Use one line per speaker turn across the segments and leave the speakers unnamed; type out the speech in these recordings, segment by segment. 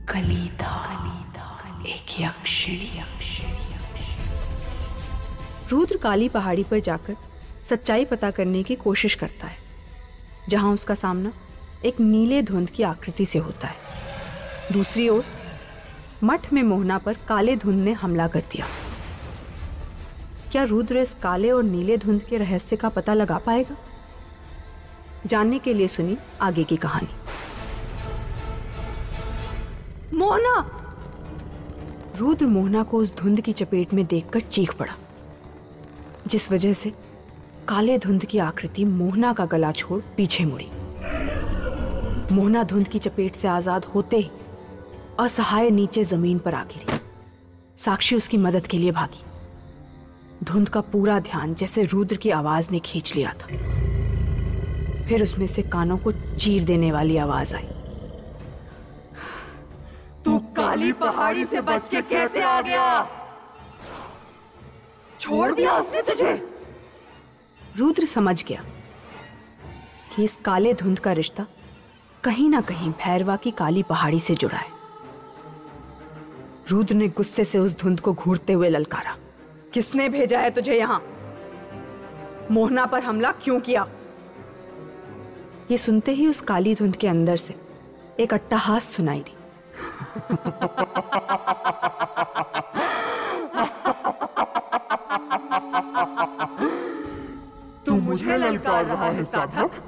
कलिता एक यक्षिणी। रुद्र काली पहाड़ी पर जाकर सच्चाई पता करने की कोशिश करता है, जहां उसका सामना एक नीले धुंध की आकृति से होता है। दूसरी ओर मठ में मोहना पर काले धुंध ने हमला कर दिया। क्या रुद्र इस काले और नीले धुंध के रहस्य का पता लगा पाएगा? जानने के लिए सुनी आगे की कहानी। मोहना! रुद्र मोहना को उस धुंध की चपेट में देखकर चीख पड़ा, जिस वजह से काले धुंध की आकृति मोहना का गला छोड़ पीछे मुड़ी। मोहना धुंध की चपेट से आजाद होते ही असहाय नीचे जमीन पर आ गिरी। साक्षी उसकी मदद के लिए भागी। धुंध का पूरा ध्यान जैसे रुद्र की आवाज ने खींच लिया था। फिर उसमें से कानों को चीर देने वाली आवाज आई।
तू काली पहाड़ी से बच के कैसे आ गया? छोड़ दिया उसने तुझे?
रुद्र समझ गया कि इस काले धुंध का रिश्ता कहीं ना कहीं भैरवा की काली पहाड़ी से जुड़ा है। रुद्र ने गुस्से से उस धुंध को घूरते हुए ललकारा, किसने भेजा है तुझे यहां? मोहना पर हमला क्यों किया? ये सुनते ही उस काली धुंध के अंदर से एक अट्टहास सुनाई दी।
तू मुझे ललकार रहा है साधक?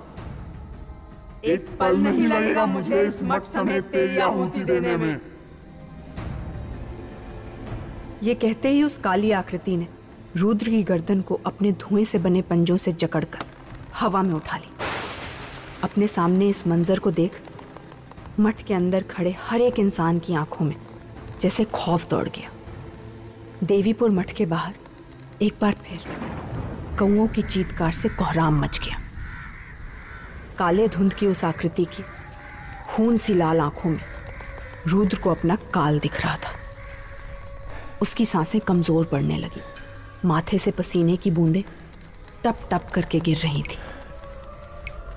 एक पल नहीं लगेगा मुझे इस मठ समेत तेरी आहुति देने में।
ये कहते ही उस काली आकृति ने रुद्र की गर्दन को अपने धुएं से बने पंजों से जकड़कर हवा में उठा ली। अपने सामने इस मंजर को देख मठ के अंदर खड़े हर एक इंसान की आंखों में जैसे खौफ दौड़ गया। देवीपुर मठ के बाहर एक बार फिर कौओं की चीत्कार से कोहराम मच गया। काले धुंध की उस आकृति की खून सी लाल आंखों में रुद्र को अपना काल दिख रहा था। उसकी सांसें कमजोर पड़ने लगी। माथे से पसीने की बूंदें टप टप करके गिर रही थी।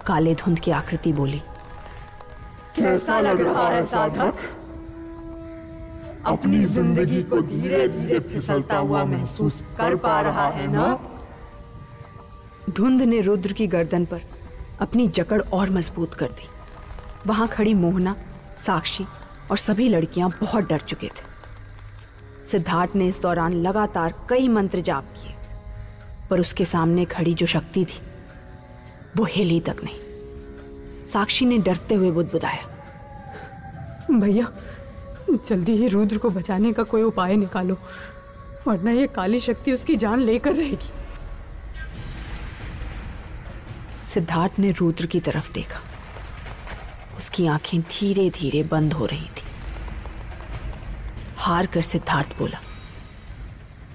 काले धुंध की आकृति बोली,
कैसा लग रहा है साधक? अपनी जिंदगी को धीरे धीरे फिसलता हुआ महसूस कर पा रहा है ना?
धुंध ने रुद्र की गर्दन पर अपनी जकड़ और मजबूत कर दी। वहां खड़ी मोहना, साक्षी और सभी लड़कियां बहुत डर चुके थे। सिद्धार्थ ने इस दौरान लगातार कई मंत्र जाप किए, पर उसके सामने खड़ी जो शक्ति थी वो हिली तक नहीं। साक्षी ने डरते हुए बुदबुदाया, भैया जल्दी ही रुद्र को बचाने का कोई उपाय निकालो, वरना ये काली शक्ति उसकी जान लेकर रहेगी। सिद्धार्थ ने रुद्र की तरफ देखा। उसकी आंखें धीरे धीरे बंद हो रही थी। हार कर सिद्धार्थ बोला,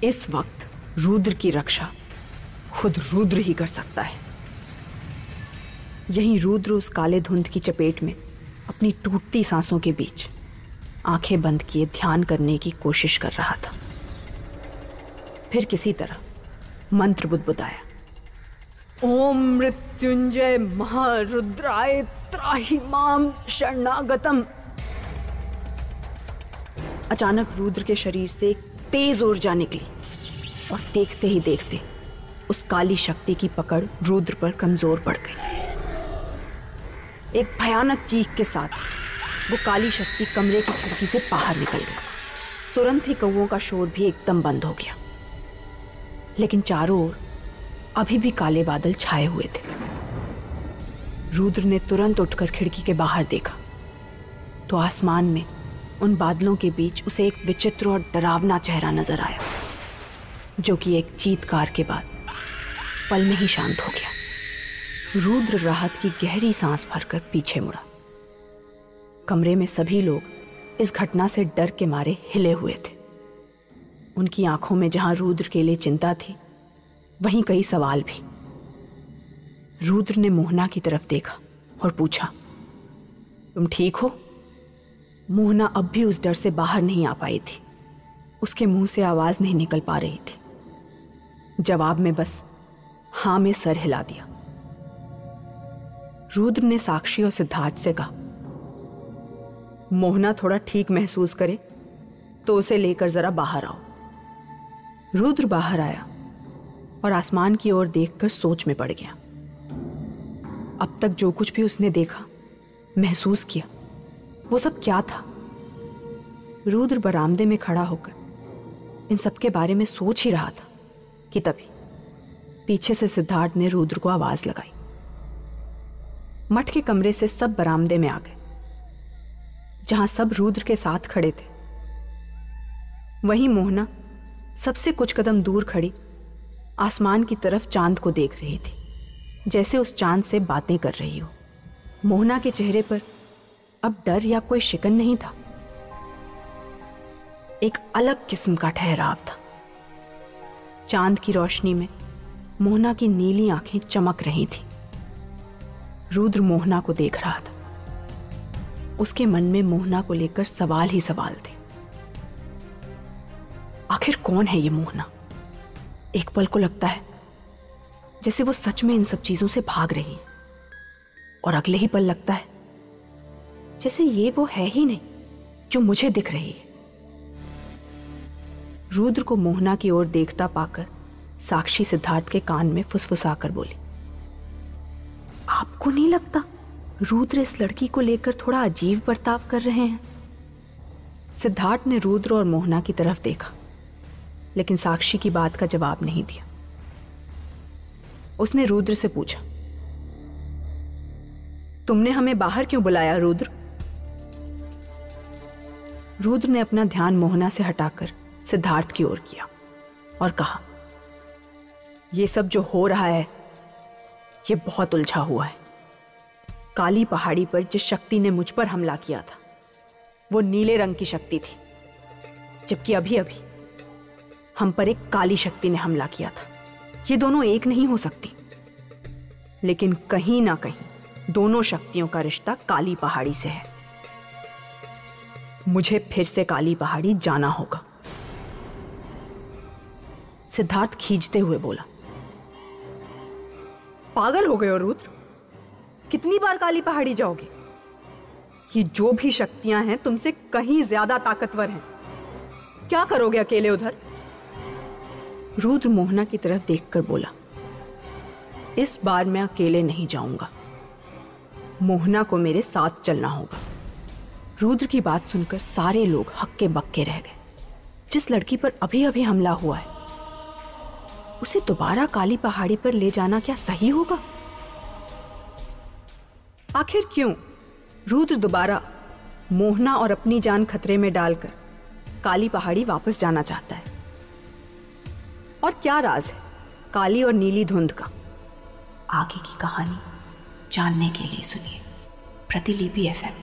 इस वक्त रुद्र की रक्षा खुद रुद्र ही कर सकता है। यहीं रुद्र उस काले धुंध की चपेट में अपनी टूटती सांसों के बीच आंखें बंद किए ध्यान करने की कोशिश कर रहा था। फिर किसी तरह मंत्र बुदबुदाया, ओम मृत्युंजय महारुद्राय त्राहि माम शरणागतम। अचानक रुद्र के शरीर से एक तेज ऊर्जा निकली और देखते ही देखते उस काली शक्ति की पकड़ रुद्र पर कमजोर पड़ गई। एक भयानक चीख के साथ वो काली शक्ति कमरे की खिड़की से बाहर निकल गई। तुरंत ही कौओं का शोर भी एकदम बंद हो गया, लेकिन चारों ओर अभी भी काले बादल छाए हुए थे। रुद्र ने तुरंत उठकर खिड़की के बाहर देखा तो आसमान में उन बादलों के बीच उसे एक विचित्र और डरावना चेहरा नजर आया, जो कि एक चीत्कार के बाद पल में ही शांत हो गया। रुद्र राहत की गहरी सांस भरकर पीछे मुड़ा। कमरे में सभी लोग इस घटना से डर के मारे हिले हुए थे। उनकी आंखों में जहां रुद्र के लिए चिंता थी, वहीं कई सवाल भी। रुद्र ने मोहना की तरफ देखा और पूछा, तुम ठीक हो? मोहना अब भी उस डर से बाहर नहीं आ पाई थी। उसके मुंह से आवाज नहीं निकल पा रही थी। जवाब में बस हां में सर हिला दिया। रुद्र ने साक्षी और सिद्धार्थ से कहा, मोहना थोड़ा ठीक महसूस करे तो उसे लेकर जरा बाहर आओ। रुद्र बाहर आया और आसमान की ओर देखकर सोच में पड़ गया। अब तक जो कुछ भी उसने देखा, महसूस किया, वो सब क्या था? रुद्र बरामदे में खड़ा होकर इन सब के बारे में सोच ही रहा था कि तभी पीछे से सिद्धार्थ ने रुद्र को आवाज लगाई। मठ के कमरे से सब बरामदे में आ गए, जहां सब रुद्र के साथ खड़े थे। वहीं मोहना सबसे कुछ कदम दूर खड़ी आसमान की तरफ चांद को देख रही थी, जैसे उस चांद से बातें कर रही हो। मोहना के चेहरे पर अब डर या कोई शिकन नहीं था, एक अलग किस्म का ठहराव था। चांद की रोशनी में मोहना की नीली आंखें चमक रही थी। रुद्र मोहना को देख रहा था। उसके मन में मोहना को लेकर सवाल ही सवाल थे। आखिर कौन है ये मोहना? एक पल को लगता है जैसे वो सच में इन सब चीजों से भाग रही है, और अगले ही पल लगता है जैसे ये वो है ही नहीं जो मुझे दिख रही है। रुद्र को मोहना की ओर देखता पाकर साक्षी सिद्धार्थ के कान में फुसफुसाकर बोली, आपको नहीं लगता रुद्र इस लड़की को लेकर थोड़ा अजीब बर्ताव कर रहे हैं? सिद्धार्थ ने रुद्र और मोहना की तरफ देखा, लेकिन साक्षी की बात का जवाब नहीं दिया। उसने रुद्र से पूछा, तुमने हमें बाहर क्यों बुलाया रुद्र? रुद्र ने अपना ध्यान मोहना से हटाकर सिद्धार्थ की ओर किया और कहा, यह सब जो हो रहा है ये बहुत उलझा हुआ है। काली पहाड़ी पर जिस शक्ति ने मुझ पर हमला किया था वो नीले रंग की शक्ति थी, जबकि अभी अभी हम पर एक काली शक्ति ने हमला किया था। ये दोनों एक नहीं हो सकती, लेकिन कहीं ना कहीं दोनों शक्तियों का रिश्ता काली पहाड़ी से है। मुझे फिर से काली पहाड़ी जाना होगा। सिद्धार्थ खींचते हुए बोला, पागल हो गए हो रुद्र? कितनी बार काली पहाड़ी जाओगे? ये जो भी शक्तियां हैं तुमसे कहीं ज्यादा ताकतवर हैं। क्या करोगे अकेले उधर? रुद्र मोहना की तरफ देखकर बोला, इस बार मैं अकेले नहीं जाऊंगा, मोहना को मेरे साथ चलना होगा। रुद्र की बात सुनकर सारे लोग हक्के बक्के रह गए। जिस लड़की पर अभी अभी हमला हुआ है उसे दोबारा काली पहाड़ी पर ले जाना क्या सही होगा? आखिर क्यों रुद्र दोबारा मोहना और अपनी जान खतरे में डालकर काली पहाड़ी वापस जाना चाहता है? और क्या राज है काली और नीली धुंध का?
आगे की कहानी जानने के लिए सुनिए प्रतिलिपि FM।